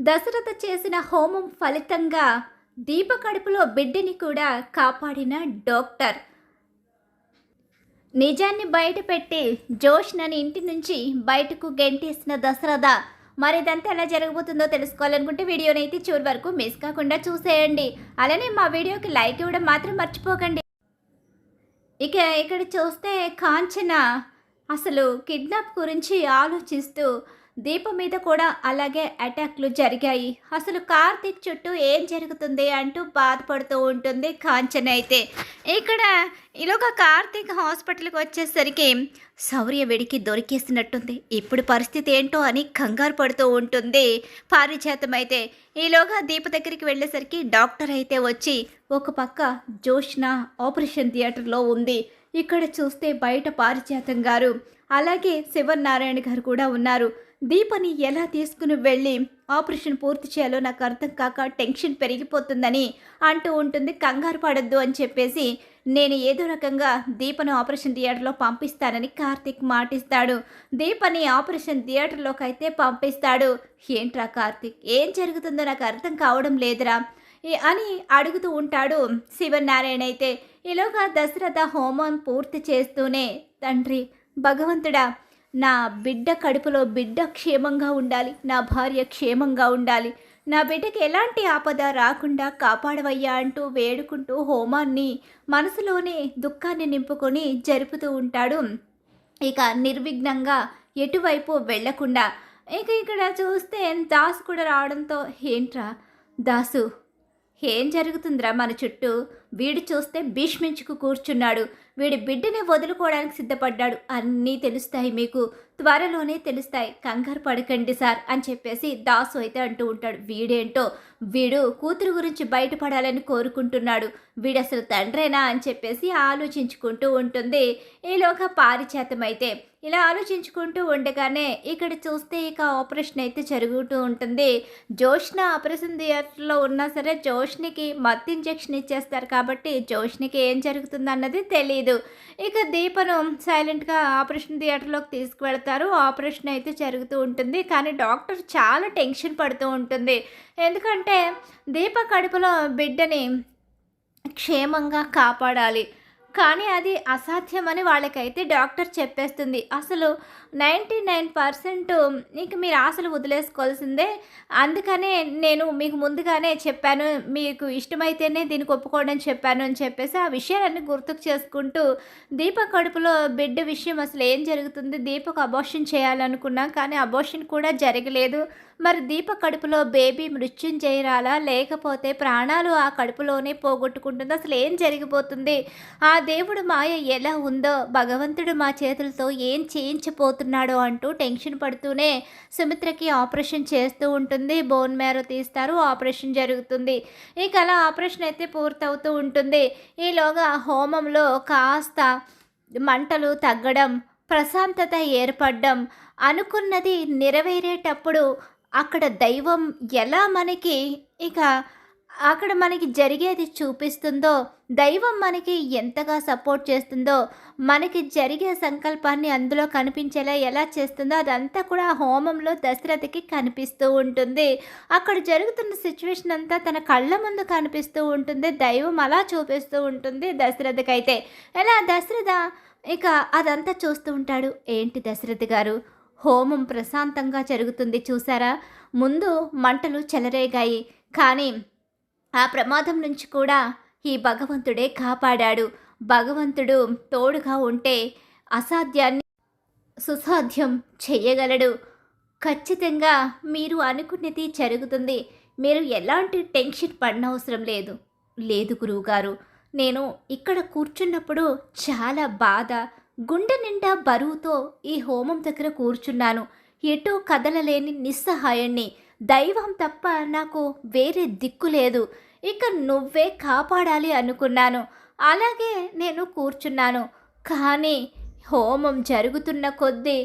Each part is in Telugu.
దశరథ చేసిన హోమం ఫలితంగా దీప కడుపులో బిడ్డని కూడా కాపాడిన డాక్టర్ నిజాన్ని బయటపెట్టి జోష్నని ఇంటి నుంచి బయటకు గెంటేసిన దశరథ. మరి ఇదంతా ఎలా జరగబోతుందో తెలుసుకోవాలనుకుంటే వీడియోని అయితే చివరి వరకు మిస్ కాకుండా చూసేయండి. అలానే మా వీడియోకి లైక్ ఇవ్వడం మాత్రం మర్చిపోకండి. ఇక ఇక్కడ చూస్తే కాంచన అసలు కిడ్నాప్ గురించి ఆలోచిస్తూ దీప మీద కూడా అలాగే అటాక్లు జరిగాయి. అసలు కార్తీక్ చుట్టూ ఏం జరుగుతుంది అంటూ బాధపడుతూ ఉంటుంది కాంచన. అయితే ఇక్కడ ఈలోగా కార్తీక్ హాస్పిటల్కి వచ్చేసరికి శౌర్య వెడికి దొరికేసినట్టుంది. ఇప్పుడు పరిస్థితి ఏంటో అని కంగారు పడుతూ ఉంటుంది పారిజాతం. అయితే ఈలోగా దీప దగ్గరికి వెళ్ళేసరికి డాక్టర్ అయితే వచ్చి ఒక పక్క జోష్న ఆపరేషన్ థియేటర్లో ఉంది. ఇక్కడ చూస్తే బయట పారిజాతం గారు అలాగే శివనారాయణ గారు కూడా ఉన్నారు. దీపని ఎలా తీసుకుని వెళ్ళి ఆపరేషన్ పూర్తి చేయాలో నాకు అర్థం కాక టెన్షన్ పెరిగిపోతుందని అంటూ ఉంటుంది. కంగారు పడద్దు అని చెప్పేసి నేను ఏదో రకంగా దీపను ఆపరేషన్ థియేటర్లో పంపిస్తానని కార్తీక్ మాటిస్తాడు. దీపని ఆపరేషన్ థియేటర్లోకి అయితే పంపిస్తాడు. ఏంట్రా కార్తీక్, ఏం జరుగుతుందో నాకు అర్థం కావడం లేదురా అని అడుగుతూ ఉంటాడు శివనారాయణ. అయితే ఈలోగా దశరథ హోమం పూర్తి చేస్తూనే తండ్రి భగవంతుడా, నా బిడ్డ కడుపులో బిడ్డ క్షేమంగా ఉండాలి, నా భార్య క్షేమంగా ఉండాలి, నా బిడ్డకి ఎలాంటి ఆపద రాకుండా కాపాడవయ్యా అంటూ వేడుకుంటూ హోమాన్ని మనసులోనే దుఃఖాన్ని నింపుకొని జరుపుతూ ఉంటాడు. ఇక నిర్విఘ్నంగా ఎటువైపు వెళ్లకుండా. ఇక ఇక్కడ చూస్తే దాసు కూడా రావడంతో ఏంట్రా దాసు, ఏం జరుగుతుందిరా మన చుట్టూ? వీడు చూస్తే భీష్మించుకు కూర్చున్నాడు. వీడి బిడ్డని వదులుకోవడానికి సిద్ధపడ్డాడు. అన్నీ తెలుస్తాయి, మీకు త్వరలోనే తెలుస్తాయి, కంగారు పడకండి సార్ అని చెప్పేసి దాసు అయితే అంటూ ఉంటాడు. వీడేంటో, వీడు కూతురు గురించి బయటపడాలని కోరుకుంటున్నాడు, వీడు అసలు తండ్రేనా అని చెప్పేసి ఆలోచించుకుంటూ ఉంటుంది. ఈలోగా పారిజాతం అయితే ఇలా ఆలోచించుకుంటూ ఉండగానే ఇక్కడ చూస్తే ఇక ఆపరేషన్ అయితే జరుగుతూ ఉంటుంది. జోష్న ఆపరేషన్ థియేటర్లో ఉన్నా సరే జోష్నికి మత్తు ఇంజెక్షన్ ఇచ్చేస్తారు కాబట్టి జోష్నికి ఏం జరుగుతుంది అన్నది తెలియదు. ఇక దీపను సైలెంట్గా ఆపరేషన్ థియేటర్లోకి తీసుకువెళ్తారు. ఆపరేషన్ అయితే జరుగుతూ ఉంటుంది. కానీ డాక్టర్ చాలా టెన్షన్ పడుతూ ఉంటుంది. ఎందుకంటే దీప కడుపులో బిడ్డని క్షేమంగా కాపాడాలి, కానీ అది అసాధ్యమని వాళ్ళకైతే డాక్టర్ చెప్పేస్తుంది. అసలు 99% ఇక మీరు ఆశలు వదిలేసుకోవాల్సిందే. అందుకనే నేను మీకు ముందుగానే చెప్పాను, మీకు ఇష్టమైతేనే దీనికి ఒప్పుకోవడం చెప్పాను అని చెప్పేసి ఆ విషయాలన్నీ గుర్తుకు చేసుకుంటూ దీప కడుపులో బిడ్డ విషయం అసలు ఏం జరుగుతుంది, దీపకు అబార్షన్ చేయాలనుకున్నాం కానీ అబార్షన్ కూడా జరగలేదు, మరి దీప కడుపులో బేబీ మృత్యుంజయరాలా లేకపోతే ప్రాణాలు ఆ కడుపులోనే పోగొట్టుకుంటుందో, అసలు ఏం జరిగిపోతుంది, ఆ దేవుడు మాయ ఎలా ఉందో, భగవంతుడు మా చేతులతో ఏం చేయించబోతున్నాడో అంటూ టెన్షన్ పడుతూనే సుమిత్రకి ఆపరేషన్ చేస్తూ ఉంటుంది. బోన్ మ్యారో తీస్తారు, ఆపరేషన్ జరుగుతుంది. ఇక అలా ఆపరేషన్ అయితే పూర్తవుతూ ఉంటుంది. ఈలోగా హోమంలో కాస్త మంటలు తగ్గడం, ప్రశాంతత ఏర్పడడం, అనుకున్నది నెరవేరేటప్పుడు అక్కడ దైవం ఎలా మనకి ఇక అక్కడ మనకి జరిగేది చూపిస్తుందో, దైవం మనకి ఎంతగా సపోర్ట్ చేస్తుందో, మనకి జరిగే సంకల్పాన్ని అందులో కనిపించేలా ఎలా చేస్తుందో అదంతా కూడా హోమంలో దశరథకి కనిపిస్తూ ఉంటుంది. అక్కడ జరుగుతున్న సిచ్యువేషన్ అంతా తన కళ్ళ ముందు కనిపిస్తూ ఉంటుంది. దైవం అలా చూపిస్తూ ఉంటుంది దశరథకైతే. ఎలా దశరథ ఇక అదంతా చూస్తూ ఉంటాడు. ఏంటి దశరథ గారు, హోమం ప్రశాంతంగా జరుగుతుంది చూసారా, ముందు మంటలు చెలరేగాయి, కానీ ఆ ప్రమాదం నుంచి కూడా ఈ భగవంతుడే కాపాడాడు. భగవంతుడు తోడుగా ఉంటే అసాధ్యాన్ని సుసాధ్యం చెయ్యగలడు. ఖచ్చితంగా మీరు అనుకున్నది జరుగుతుంది. మీరు ఎలాంటి టెన్షన్ పడనవసరం లేదు. లేదు గురువుగారు, నేను ఇక్కడ కూర్చున్నప్పుడు చాలా బాధ, గుండె నిండా బరువుతో ఈ హోమం దగ్గర కూర్చున్నాను. ఎటూ కదలలేని నిస్సహాయాన్ని, దైవం తప్ప నాకు వేరే దిక్కు లేదు. ఇక నువ్వే కాపాడాలి అనుకున్నాను, అలాగే నేను కూర్చున్నాను. కానీ హోమం జరుగుతున్న కొద్దీ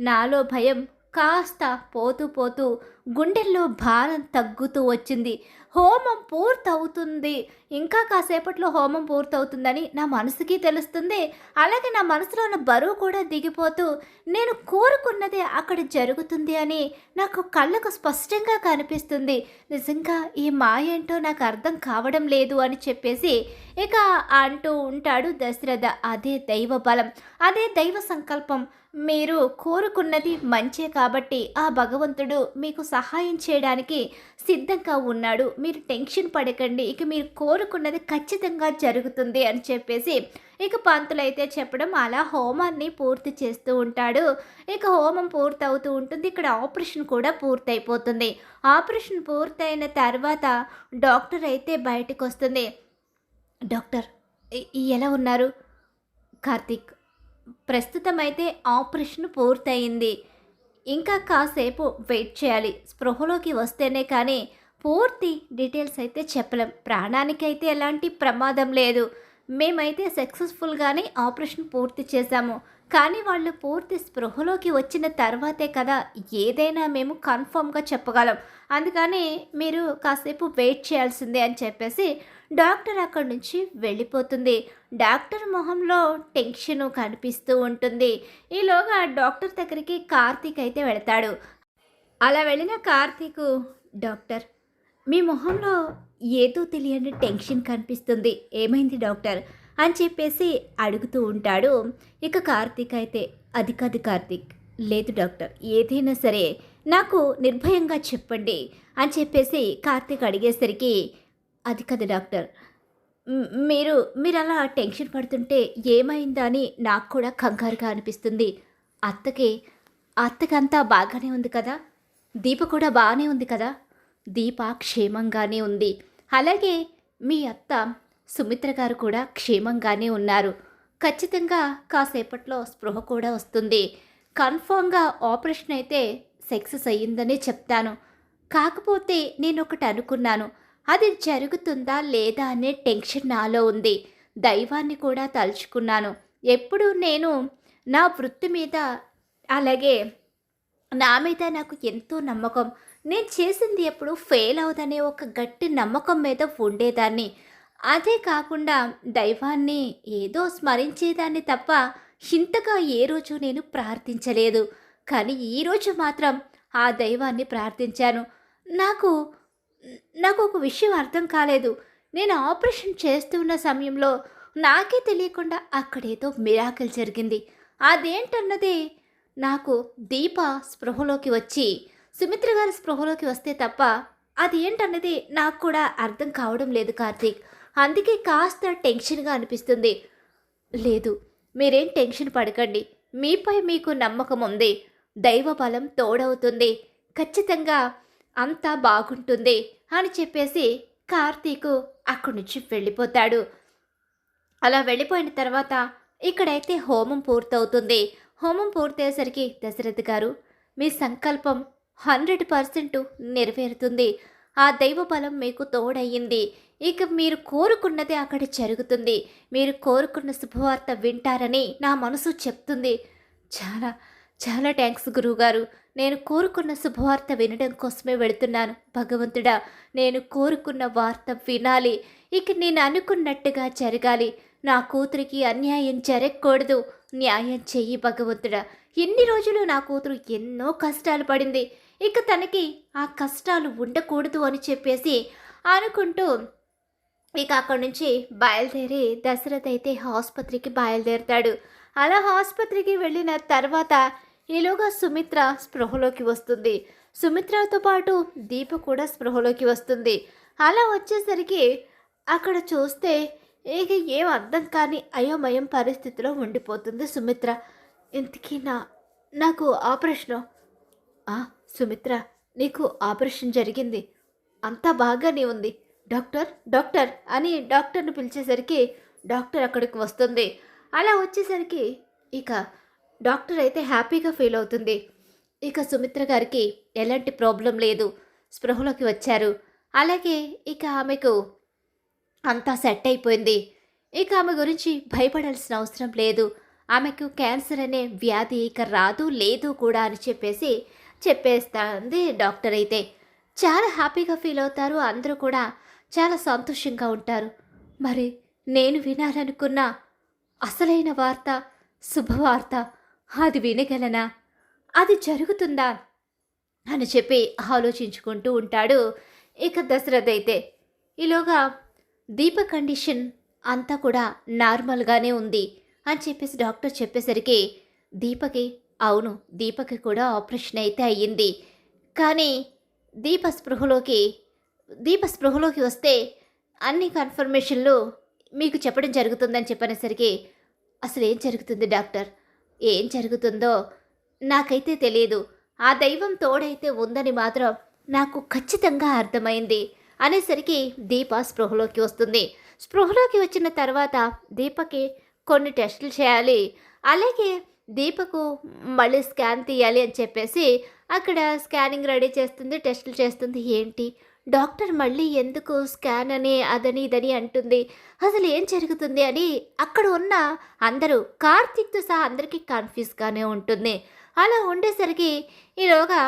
నాలో భయం కాస్త పోతూ పోతూ గుండెల్లో భారం తగ్గుతూ వచ్చింది. హోమం పూర్తవుతుంది, ఇంకా కాసేపట్లో హోమం పూర్తవుతుందని నా మనసుకి తెలుస్తుంది. అలాగే నా మనసులో ఉన్న బరువు కూడా దిగిపోతూ నేను కోరుకున్నదే అక్కడ జరుగుతుంది అని నాకు కళ్ళకు స్పష్టంగా కనిపిస్తుంది. నిజంగా ఈ మాయ ఏంటో నాకు అర్థం కావడం లేదు అని చెప్పేసి ఇక అంటూ ఉంటాడు దశరథ. అదే దైవ బలం, అదే దైవ సంకల్పం. మీరు కోరుకున్నది మంచే కాబట్టి ఆ భగవంతుడు మీకు సహాయం చేయడానికి సిద్ధంగా ఉన్నాడు. మీరు టెన్షన్ పడకండి, ఇక మీరు కోరుకున్నది ఖచ్చితంగా జరుగుతుంది అని చెప్పేసి ఇక పంతులైతే చెప్పడం, అలా హోమాన్ని పూర్తి చేస్తూ ఉంటాడు. ఇక హోమం పూర్తవుతూ ఉంటుంది. ఇక్కడ ఆపరేషన్ కూడా పూర్తయిపోతుంది. ఆపరేషన్ పూర్తయిన తర్వాత డాక్టర్ అయితే బయటకు వస్తుంది. డాక్టర్ ఎలా ఉన్నారు? కార్తీక్, ప్రస్తుతం అయితే ఆపరేషన్ పూర్తయింది, ఇంకా కాసేపు వెయిట్ చేయాలి. స్పృహలోకి వస్తేనే కానీ పూర్తి డీటెయిల్స్ అయితే చెప్పలేం. ప్రాణానికైతే ఎలాంటి ప్రమాదం లేదు. మేమైతే సక్సెస్ఫుల్గానే ఆపరేషన్ పూర్తి చేశాము. కానీ వాళ్ళు పూర్తి స్పృహలోకి వచ్చిన తర్వాతే కదా ఏదైనా మేము కన్ఫర్మ్గా చెప్పగలం. అందుకని మీరు కాసేపు వెయిట్ చేయాల్సిందే అని చెప్పేసి డాక్టర్ అక్కడి నుంచి వెళ్ళిపోతుంది. డాక్టర్ మొహంలో టెన్షన్ కనిపిస్తూ ఉంటుంది. ఈలోగా డాక్టర్ దగ్గరికి కార్తీక్ అయితే వెళతాడు. అలా వెళ్ళిన కార్తీక్, డాక్టర్ మీ మొహంలో ఏదో తెలియని టెన్షన్ కనిపిస్తుంది, ఏమైంది డాక్టర్ అని చెప్పేసి అడుగుతూ ఉంటాడు. ఇక కార్తీక్ అయితే, అది కాదు కార్తీక్, లేదు డాక్టర్, ఏదైనా సరే నాకు నిర్భయంగా చెప్పండి అని చెప్పేసి కార్తీక్ అడిగేసరికి, అది కాదు డాక్టర్, మీరు మీరు అలా టెన్షన్ పడుతుంటే ఏమైందా అని నాకు కూడా కంగారుగా అనిపిస్తుంది. అత్తకంతా బాగానే ఉంది కదా? దీప కూడా బాగానే ఉంది కదా? దీప క్షేమంగానే ఉంది. అలాగే మీ అత్త సుమిత్ర గారు కూడా క్షేమంగానే ఉన్నారు. ఖచ్చితంగా కాసేపట్లో స్పృహ కూడా వస్తుంది. కన్ఫామ్గా ఆపరేషన్ అయితే సక్సెస్ అయ్యిందనే చెప్తాను. కాకపోతే నేను ఒకటి అనుకున్నాను, అది జరుగుతుందా లేదా అనే టెన్షన్ నాలో ఉంది. దైవాన్ని కూడా తలుచుకున్నాను. ఎప్పుడు నేను నా వృత్తి మీద, అలాగే నా మీద నాకు ఎంతో నమ్మకం. నేను చేసింది ఎప్పుడు ఫెయిల్ అవుదనే ఒక గట్టి నమ్మకం మీద ఉండేదాన్ని. అదే కాకుండా దైవాన్ని ఏదో స్మరించేదాన్ని తప్ప ఇంతగా ఏ రోజు నేను ప్రార్థించలేదు. కానీ ఈరోజు మాత్రం ఆ దైవాన్ని ప్రార్థించాను. నాకు నాకు ఒక విషయం అర్థం కాలేదు. నేను ఆపరేషన్ చేస్తున్న సమయంలో నాకే తెలియకుండా అక్కడేదో మిరాకిల్ జరిగింది. అదేంటన్నది నాకు దీప స్పృహలోకి వచ్చి సుమిత్ర గారి స్పృహలోకి వస్తే తప్ప అది ఏంటన్నది నాకు కూడా అర్థం కావడం లేదు కార్తీక్. అందుకే కాస్త టెన్షన్గా అనిపిస్తుంది. లేదు, మీరేం టెన్షన్ పడకండి, మీపై మీకు నమ్మకం ఉంది. దైవ బలం తోడవుతుంది, ఖచ్చితంగా అంతా బాగుంటుంది అని చెప్పేసి కార్తీకు అక్కడి నుంచి వెళ్ళిపోతాడు. అలా వెళ్ళిపోయిన తర్వాత ఇక్కడైతే హోమం పూర్తవుతుంది. హోమం పూర్తయ్యేసరికి, దశరథ్ గారు మీ సంకల్పం 100% నెరవేరుతుంది. ఆ దైవ బలం మీకు తోడయ్యింది. ఇక మీరు కోరుకున్నదే అక్కడ జరుగుతుంది. మీరు కోరుకున్న శుభవార్త వింటారని నా మనసు చెప్తుంది. చాలా చాలా థ్యాంక్స్ గురువుగారు. నేను కోరుకున్న శుభవార్త వినడం కోసమే వెళుతున్నాను. భగవంతుడా, నేను కోరుకున్న వార్త వినాలి. ఇక నేను అనుకున్నట్టుగా జరగాలి. నా కూతురికి అన్యాయం జరగకూడదు. న్యాయం చెయ్యి భగవంతుడా. ఎన్ని రోజులు నా కూతురు ఎన్నో కష్టాలు పడింది. ఇక తనకి ఆ కష్టాలు ఉండకూడదు అని చెప్పేసి అనుకుంటూ ఇక అక్కడి నుంచి బయలుదేరి దశరథ్ అయితే ఆసుపత్రికి బయలుదేరుతాడు. అలా ఆసుపత్రికి వెళ్ళిన తర్వాత ఈలోగా సుమిత్ర స్పృహలోకి వస్తుంది. సుమిత్రతో పాటు దీప కూడా స్పృహలోకి వస్తుంది. అలా వచ్చేసరికి అక్కడ చూస్తే ఇక ఏం అర్థం కాని అయోమయం పరిస్థితిలో ఉండిపోతుంది సుమిత్ర. ఇంతకీ నాకు ఆపరేషను? సుమిత్ర, నీకు ఆపరేషన్ జరిగింది, అంతా బాగానే ఉంది. డాక్టర్ డాక్టర్ అని డాక్టర్ని పిలిచేసరికి డాక్టర్ అక్కడికి వస్తుంది. అలా వచ్చేసరికి ఇక డాక్టర్ అయితే హ్యాపీగా ఫీల్ అవుతుంది. ఇక సుమిత్ర గారికి ఎలాంటి ప్రాబ్లం లేదు, స్పృహలోకి వచ్చారు. అలాగే ఇక ఆమెకు అంతా సెట్ అయిపోయింది. ఇక ఆమె గురించి భయపడాల్సిన అవసరం లేదు. ఆమెకు క్యాన్సర్ అనే వ్యాధి ఇక రాదు లేదు కూడా అని చెప్పేసి చెప్పేస్తుంది డాక్టర్ అయితే. చాలా హ్యాపీగా ఫీల్ అవుతారు. అందరూ కూడా చాలా సంతోషంగా ఉంటారు. మరి నేను వినాలనుకున్న అసలైన వార్త, శుభవార్త అది వినగలనా? అది జరుగుతుందా? అని చెప్పి ఆలోచించుకుంటూ ఉంటాడు ఇక దశరథ్ అయితే. ఈలోగా దీప కండిషన్ అంతా కూడా నార్మల్గానే ఉంది అని చెప్పేసి డాక్టర్ చెప్పేసరికి దీపకి, అవును దీపకి కూడా ఆపరేషన్ అయితే అయ్యింది. కానీ దీప స్పృహలోకి దీప స్పృహలోకి వస్తే అన్ని కన్ఫర్మేషన్లు మీకు చెప్పడం జరుగుతుందని చెప్పనేసరికి, అసలు ఏం జరుగుతుంది డాక్టర్? ఏం జరుగుతుందో నాకైతే తెలియదు. ఆ దైవం తోడైతే ఉందని మాత్రం నాకు ఖచ్చితంగా అర్థమైంది అనేసరికి దీప స్పృహలోకి వస్తుంది. స్పృహలోకి వచ్చిన తర్వాత దీపకి కొన్ని టెస్టులు చేయాలి, అలాగే దీపకు మళ్ళీ స్కాన్ తీయాలి అని చెప్పేసి అక్కడ స్కానింగ్ రెడీ చేస్తుంది, టెస్టులు చేస్తుంది. ఏంటి డాక్టర్ మళ్ళీ ఎందుకు స్కాన్ అని అదని ఇదని అంటుంది, అసలు ఏం జరుగుతుంది అని అక్కడ ఉన్న అందరూ కార్తీక్తో సహా అందరికీ కన్ఫ్యూజ్గానే ఉంటుంది. అలా ఉండేసరికి ఈలోగా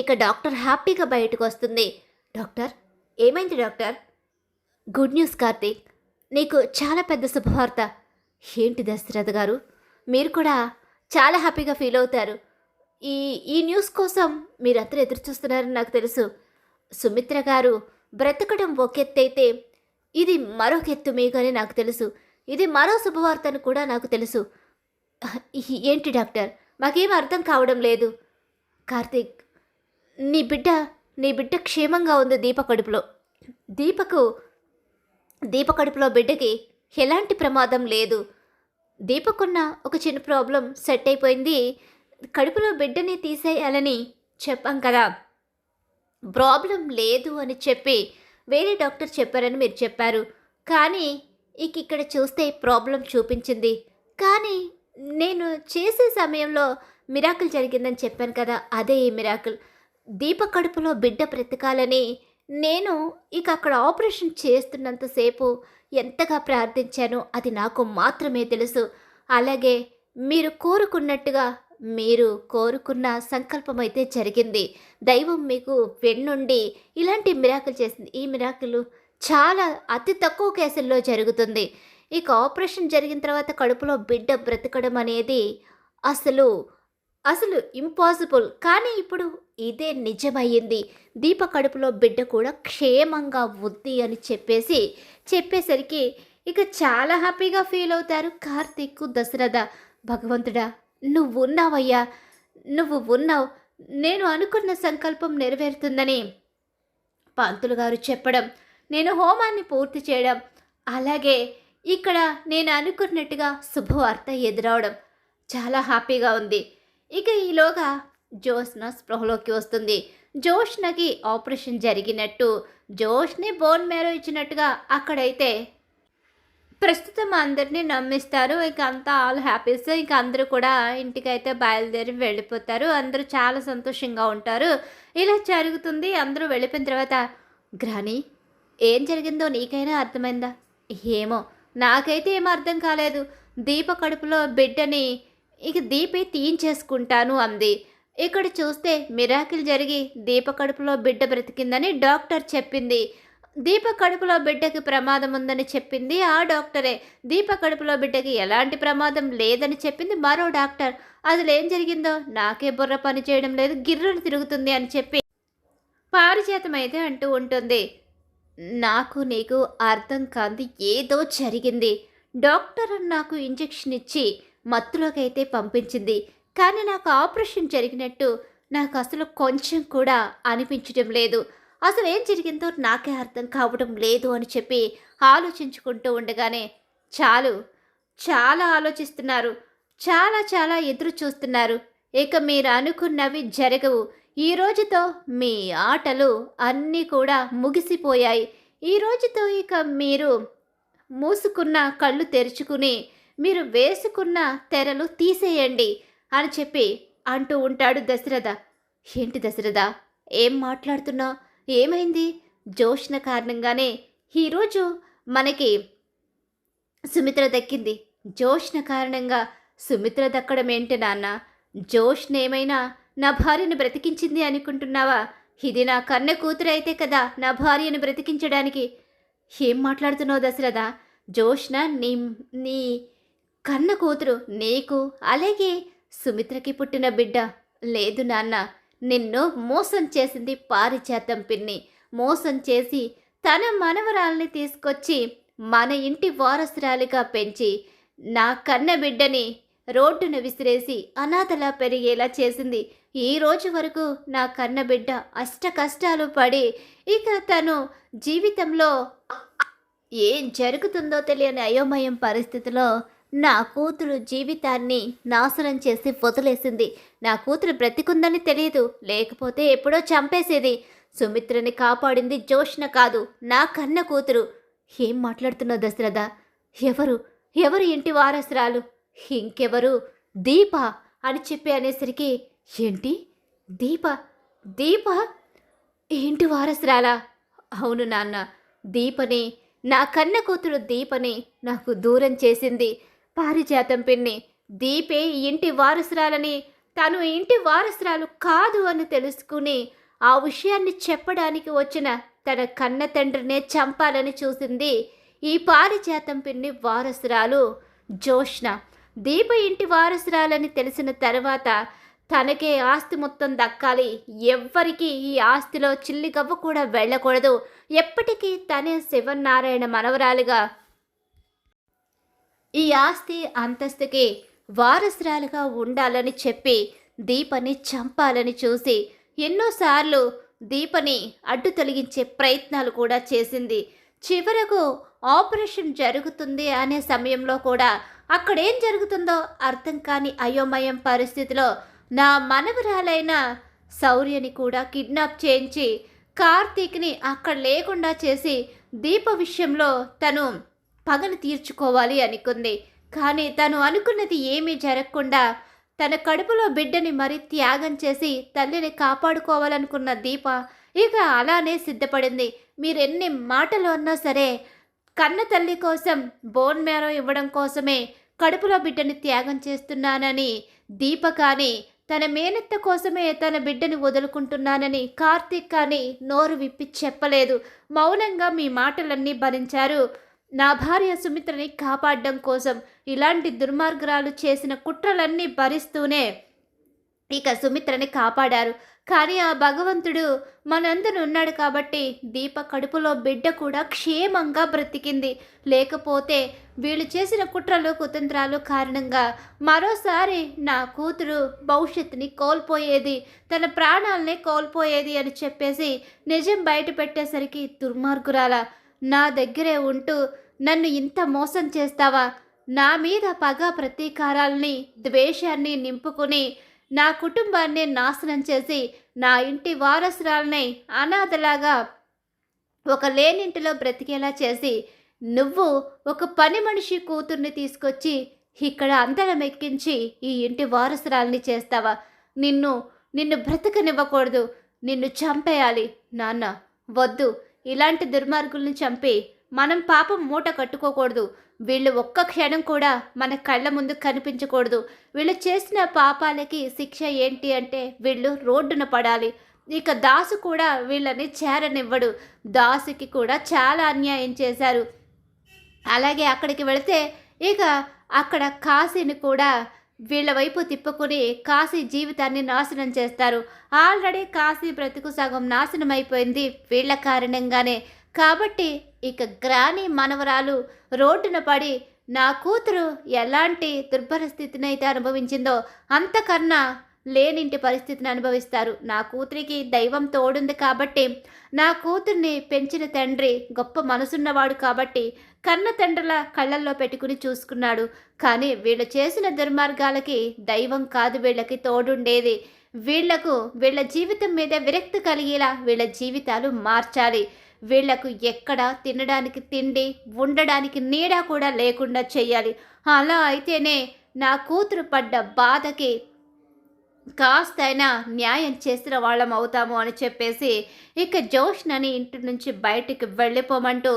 ఇక డాక్టర్ హ్యాపీగా బయటకు వస్తుంది. డాక్టర్, ఏమైంది డాక్టర్? గుడ్ న్యూస్ కార్తీక్, నీకు చాలా పెద్ద శుభవార్త. ఏంటి దశరథ్ గారు, మీరు కూడా చాలా హ్యాపీగా ఫీల్ అవుతారు. ఈ ఈ న్యూస్ కోసం మీరందరూ ఎదురు చూస్తున్నారని నాకు తెలుసు. సుమిత్ర గారు బ్రతకడం ఒకెత్తైతే ఇది మరొక ఎత్తు మీకని నాకు తెలుసు. ఇది మరో శుభవార్త అని కూడా నాకు తెలుసు. ఏంటి డాక్టర్, మాకేం అర్థం కావడం లేదు. కార్తీక్, నీ బిడ్డ నీ బిడ్డ క్షేమంగా ఉంది దీప కడుపులో. దీప కడుపులో బిడ్డకి ఎలాంటి ప్రమాదం లేదు. దీపకున్న ఒక చిన్న ప్రాబ్లం సెట్ అయిపోయింది. కడుపులో బిడ్డని తీసేయాలని చెప్పాం కదా, ప్రాబ్లం లేదు అని చెప్పి వేరే డాక్టర్ చెప్పారని మీరు చెప్పారు. కానీ ఇక్కడ చూస్తే ప్రాబ్లం చూపించింది. కానీ నేను చేసే సమయంలో మిరాకిల్ జరిగిందని చెప్పాను కదా, అదే ఈ మిరాకిల్. దీప కడుపులో బిడ్డ బ్రతకాలని నేను అక్కడ ఆపరేషన్ చేస్తున్నంతసేపు ఎంతగా ప్రార్థించానో అది నాకు మాత్రమే తెలుసు. అలాగే మీరు కోరుకున్నట్టుగా మీరు కోరుకున్న సంకల్పం అయితే జరిగింది. దైవం మీకు వెన్నుండి ఇలాంటి మిరాకిల్ చేసింది. ఈ మిరాకిల్ చాలా అతి తక్కువ కేసుల్లో జరుగుతుంది. ఆపరేషన్ జరిగిన తర్వాత కడుపులో బిడ్డ బ్రతకడం అనేది అసలు అసలు ఇంపాసిబుల్. కానీ ఇప్పుడు ఇదే నిజమయ్యింది. దీప కడుపులో బిడ్డ కూడా క్షేమంగా ఉంది అని చెప్పేసరికి చాలా హ్యాపీగా ఫీల్ అవుతారు కార్తీక్, దశరథ. భగవంతుడా, నువ్వు ఉన్నావయ్యా, నువ్వు ఉన్నావు, నేను అనుకున్న సంకల్పం నెరవేరుతుందని పంతులు గారు చెప్పడం, నేను హోమాన్ని పూర్తి చేయడం, అలాగే నేను అనుకున్నట్టుగా శుభవార్త ఎదురవడం చాలా హ్యాపీగా ఉంది. ఈలోగా జోష్న స్పృహలోకి వస్తుంది. జోష్నకి ఆపరేషన్ జరిగినట్టు, జోష్ని బోన్ మేరో ఇచ్చినట్టుగా అక్కడైతే ప్రస్తుతం అందరినీ నమ్మిస్తారు. అంతా ఆల్ హ్యాపీస్. అందరూ కూడా ఇంటికైతే బయలుదేరి వెళ్ళిపోతారు. అందరూ చాలా సంతోషంగా ఉంటారు. ఇలా జరుగుతుంది. అందరూ వెళ్ళిపోయిన తర్వాత, గ్రాని ఏం జరిగిందో నీకైనా అర్థమైందా? ఏమో నాకైతే ఏం అర్థం కాలేదు. దీప కడుపులో బిడ్డని దీపే తీయించేసుకుంటాను అంది. ఇక్కడ చూస్తే మిరాకిల్ జరిగి దీప కడుపులో బిడ్డ బ్రతికిందని డాక్టర్ చెప్పింది. దీప కడుపులో బిడ్డకి ప్రమాదం ఉందని చెప్పింది ఆ డాక్టరే. దీప కడుపులో బిడ్డకి ఎలాంటి ప్రమాదం లేదని చెప్పింది మరో డాక్టర్. అసలు ఏం జరిగిందో నాకే బుర్ర పని చేయడం లేదు, గిర్రలు తిరుగుతుంది అని చెప్పి పారిజాతం అయితే అంటూ ఉంటుంది. నాకు నీకు అర్థం కాంది ఏదో జరిగింది. డాక్టర్ నాకు ఇంజెక్షన్ ఇచ్చి మత్తులోకైతే పంపించింది. కానీ నాకు ఆపరేషన్ జరిగినట్టు నాకు అసలు కొంచెం కూడా అనిపించడం లేదు. అసలు ఏం జరిగిందో నాకే అర్థం కావడం లేదు అని చెప్పి ఆలోచించుకుంటూ ఉండగానే, చాలు, చాలా ఆలోచిస్తున్నారు, చాలా చాలా ఎదురు చూస్తున్నారు. మీరు అనుకున్నవి జరగవు. ఈ రోజుతో మీ ఆటలు అన్నీ కూడా ముగిసిపోయాయి. ఈ రోజుతో మీరు మూసుకున్న కళ్ళు తెరుచుకుని మీరు వేసుకున్న తెరలు తీసేయండి అని చెప్పి అంటూ ఉంటాడు దశరథ. ఏంటి దశరథ, ఏం మాట్లాడుతున్నావు? ఏమైంది? జోష్న కారణంగానే ఈరోజు మనకి సుమిత్ర దక్కింది. జోష్న కారణంగా సుమిత్ర దక్కడం ఏంటి నాన్న? జోష్న ఏమైనా నా భార్యను బ్రతికించింది అనుకుంటున్నావా? ఇది నా కన్న కూతురైతే కదా నా భార్యను బ్రతికించడానికి. ఏం మాట్లాడుతున్నావు దశరథ? జోష్న నీ నీ కన్న కూతురు. నీకు అలాగే సుమిత్రకి పుట్టిన బిడ్డ. లేదు నాన్న, నిన్ను మోసం చేసింది పారిజాతం పిన్ని. మోసం చేసి తన మనవరాల్ని తీసుకొచ్చి మన ఇంటి వారసురాలిగా పెంచి నా కన్న బిడ్డని రోడ్డున విసిరేసి అనాథలా పెరిగేలా చేసింది. ఈ రోజు వరకు నా కన్న బిడ్డ అష్ట కష్టాలు పడి ఇక తను జీవితంలో ఏం జరుగుతుందో తెలియని అయోమయం పరిస్థితిలో నా కూతురు జీవితాన్ని నాశనం చేసి వదిలేసింది. నా కూతురు బ్రతికుందని తెలియదు, లేకపోతే ఎప్పుడో చంపేసేది. సుమిత్రని కాపాడింది జోష్న కాదు, నా కన్న కూతురు. ఏం మాట్లాడుతున్నావు దశరథ? ఎవరు ఎవరు ఇంటి వారసురాలు? ఇంకెవరు? దీప అని చెప్పి అనేసరికి, ఏంటి దీప? దీప ఏంటి వారసురాలా? అవును నాన్న, దీపని, నా కన్న కూతురు దీపని నాకు దూరం చేసింది పారిజాతం పిన్ని. దీపే ఇంటి వారసురాలని, తను ఇంటి వారసురాలు కాదు అని తెలుసుకుని ఆ విషయాన్ని చెప్పడానికి వచ్చిన తన కన్న తండ్రినే చంపాలని చూసింది ఈ పారిజాతం పిన్ని వారసురాలు జోష్న. దీప ఇంటి వారసురాలని తెలిసిన తర్వాత తనకే ఆస్తి మొత్తం దక్కాలి, ఎవ్వరికీ ఈ ఆస్తిలో చిల్లిగవ్వ కూడా వెళ్ళకూడదు, ఎప్పటికీ తనే శివనారాయణ మనవరాలుగా ఈ ఆస్తి అంతస్తుకి వారసురాలుగా ఉండాలని చెప్పి దీపని చంపాలని చూసి ఎన్నోసార్లు దీపని అడ్డు తొలగించే ప్రయత్నాలు కూడా చేసింది. చివరకు ఆపరేషన్ జరుగుతుంది అనే సమయంలో కూడా అక్కడేం జరుగుతుందో అర్థం కాని అయోమయం పరిస్థితిలో నా మనవరాలైన శౌర్యని కూడా కిడ్నాప్ చేయించి కార్తీక్ని అక్కడ లేకుండా చేసి దీప విషయంలో తను పగను తీర్చుకోవాలి అనుకుంది. కానీ తను అనుకున్నది ఏమీ జరగకుండా తన కడుపులో బిడ్డని మరీ త్యాగం చేసి తల్లిని కాపాడుకోవాలనుకున్న దీప ఇక అలానే సిద్ధపడింది. మీరెన్ని మాటలు అన్నా సరే, కన్న తల్లి కోసం బోన్ మ్యారో ఇవ్వడం కోసమే కడుపులో బిడ్డని త్యాగం చేస్తున్నానని దీప కానీ, తన మేనత్త కోసమే తన బిడ్డని వదులుకుంటున్నానని కార్తీక్ కానీ నోరు విప్పి చెప్పలేదు. మౌనంగా మీ మాటలన్నీ భరించారు. నా భార్య సుమిత్రని కాపాడడం కోసం ఇలాంటి దుర్మార్గురాలు చేసిన కుట్రలన్నీ భరిస్తూనే ఇక సుమిత్రని కాపాడారు. కానీ ఆ భగవంతుడు మనందరూ ఉన్నాడు కాబట్టి దీప కడుపులో బిడ్డ కూడా క్షేమంగా బ్రతికింది. లేకపోతే వీళ్ళు చేసిన కుట్రలు కుతంత్రాలు కారణంగా మరోసారి నా కూతురు భవిష్యత్తుని కోల్పోయేది, తన ప్రాణాలనే కోల్పోయేది అని చెప్పేసి నిజం బయట పెట్టేసరికి దుర్మార్గురాల నా దగ్గరే ఉంటూ నన్ను ఇంత మోసం చేస్తావా? నా మీద పగ ప్రతీకారాల్ని ద్వేషాన్ని నింపుకుని నా కుటుంబాన్ని నాశనం చేసి నా ఇంటి వారసురాలని అనాథలాగా ఒక లేనింటిలో బ్రతికేలా చేసి నువ్వు ఒక పని మనిషి కూతుర్ని తీసుకొచ్చి ఇక్కడ అందరం ఎక్కించి ఈ ఇంటి వారసురాలని చేస్తావా? నిన్ను బ్రతకనివ్వకూడదు, నిన్ను చంపేయాలి. నాన్న వద్దు, ఇలాంటి దుర్మార్గుల్ని చంపి మనం పాపం మూట కట్టుకోకూడదు. వీళ్ళు ఒక్క క్షణం కూడా మన కళ్ళ ముందు కనిపించకూడదు. వీళ్ళు చేసిన పాపాలకి శిక్ష ఏంటి అంటే వీళ్ళు రోడ్డున పడాలి. ఇక దాసు కూడా వీళ్ళని చేరనివ్వడు. దాసుకి కూడా చాలా అన్యాయం చేశారు. అలాగే అక్కడికి వెళితే ఇక అక్కడ కాశీని కూడా వీళ్ళ వైపు తిప్పుకొని కాశీ జీవితాన్ని నాశనం చేస్తారు. ఆల్రెడీ కాశీ బ్రతుకు సగం నాశనం అయిపోయింది వీళ్ళ కారణంగానే. కాబట్టి ఇక గ్రాని మనవరాలు రోడ్డున పడి నా కూతురు ఎలాంటి దుర్భర స్థితిని అయితే అనుభవించిందో అంతకన్నా లేనింటి పరిస్థితిని అనుభవిస్తారు. నా కూతురికి దైవం తోడుంది కాబట్టి, నా కూతుర్ని పెంచిన తండ్రి గొప్ప మనసున్నవాడు కాబట్టి కన్న తండ్రుల కళ్ళల్లో పెట్టుకుని చూసుకున్నాడు. కానీ వీళ్ళు చేసిన దుర్మార్గాలకి దైవం కాదు వీళ్ళకి తోడుండేది. వీళ్ళ జీవితం మీద విరక్తి కలిగేలా వీళ్ళ జీవితాలు మార్చాలి. వీళ్లకు ఎక్కడ తినడానికి తిండి, ఉండడానికి నీడ కూడా లేకుండా చెయ్యాలి. అలా అయితేనే నా కూతురు పడ్డ బాధకి కాస్తైనా న్యాయం చేసిన వాళ్ళం అవుతాము అని చెప్పేసి ఇక జోష్నని ఇంటి నుంచి బయటికి వెళ్ళిపోమంటూ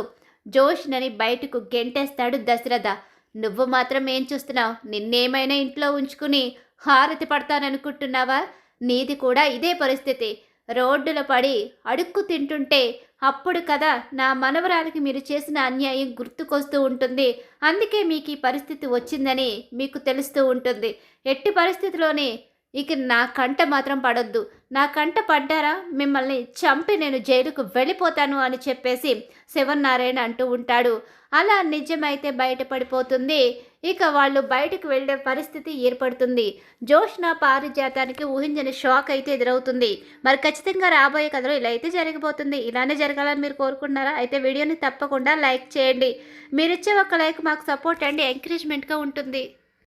జోష్నని బయటకు గెంటేస్తాడు దశరథ. నువ్వు మాత్రం ఏం చూస్తున్నావు? నిన్నేమైనా ఇంట్లో ఉంచుకుని హారతి పడతాననుకుంటున్నావా? నీది కూడా ఇదే పరిస్థితి. రోడ్డున పడి అడుక్కు తింటుంటే అప్పుడు కదా నా మనవరాలికి మీరు చేసిన అన్యాయం గుర్తుకొస్తూ ఉంటుంది. అందుకే మీకు ఈ పరిస్థితి వచ్చిందని మీకు తెలుస్తూ ఉంటుంది. ఎట్టి పరిస్థితిలోనే ఇక నా కంట మాత్రం పడొద్దు. నా కంట పడ్డారా మిమ్మల్ని చంపి నేను జైలుకు వెళ్ళిపోతాను అని చెప్పేసి శివనారాయణ అంటూ ఉంటాడు. అలా నిజమైతే బయటపడిపోతుంది. ఇక వాళ్ళు బయటకు వెళ్ళే పరిస్థితి ఏర్పడుతుంది. జోష్న పారిజాతానికి ఊహించని షాక్ అయితే ఎదురవుతుంది. మరి ఖచ్చితంగా రాబోయే కథలో ఇలా అయితే జరిగిపోతుంది. ఇలానే జరగాలని మీరు కోరుకుంటున్నారా? అయితే వీడియోని తప్పకుండా లైక్ చేయండి. మీరిచ్చే ఒక లైక్ మాకు సపోర్ట్ అండ్ ఎంకరేజ్మెంట్గా ఉంటుంది.